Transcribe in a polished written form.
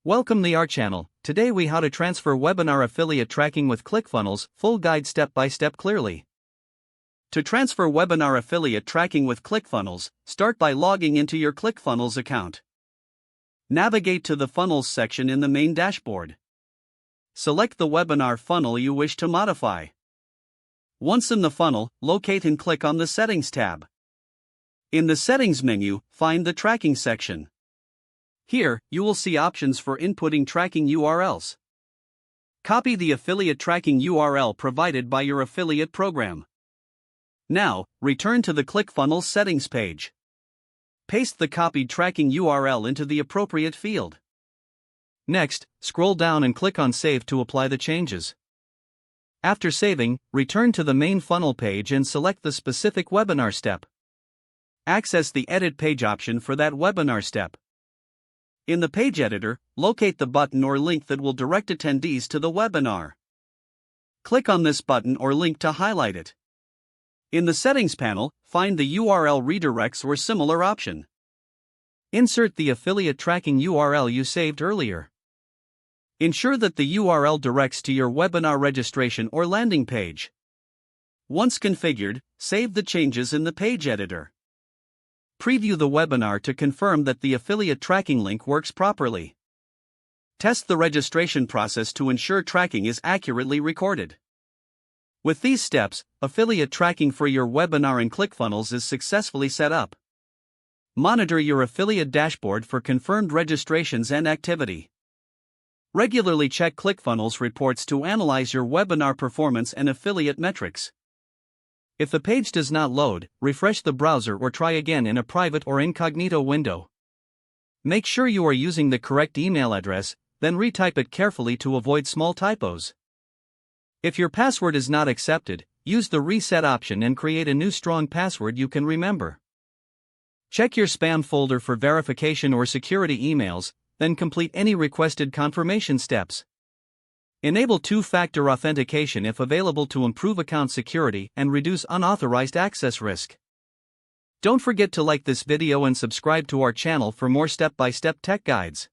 Welcome to our channel. Today we how to transfer webinar affiliate tracking with ClickFunnels, full guide step by step clearly. To transfer webinar affiliate tracking with ClickFunnels, start by logging into your ClickFunnels account. Navigate to the Funnels section in the main dashboard. Select the webinar funnel you wish to modify. Once in the funnel, locate and click on the Settings tab. In the Settings menu, find the Tracking section. Here, you will see options for inputting tracking URLs. Copy the affiliate tracking URL provided by your affiliate program. Now, return to the ClickFunnels settings page. Paste the copied tracking URL into the appropriate field. Next, scroll down and click on Save to apply the changes. After saving, return to the main funnel page and select the specific webinar step. Access the Edit Page option for that webinar step. In the page editor, locate the button or link that will direct attendees to the webinar. Click on this button or link to highlight it. In the Settings panel, find the URL redirects or similar option. Insert the affiliate tracking URL you saved earlier. Ensure that the URL directs to your webinar registration or landing page. Once configured, save the changes in the page editor. Preview the webinar to confirm that the affiliate tracking link works properly. Test the registration process to ensure tracking is accurately recorded. With these steps, affiliate tracking for your webinar in ClickFunnels is successfully set up. Monitor your affiliate dashboard for confirmed registrations and activity. Regularly check ClickFunnels reports to analyze your webinar performance and affiliate metrics. If the page does not load, refresh the browser or try again in a private or incognito window. Make sure you are using the correct email address, then retype it carefully to avoid small typos. If your password is not accepted, use the reset option and create a new strong password you can remember. Check your spam folder for verification or security emails, then complete any requested confirmation steps. Enable two-factor authentication if available to improve account security and reduce unauthorized access risk. Don't forget to like this video and subscribe to our channel for more step-by-step tech guides.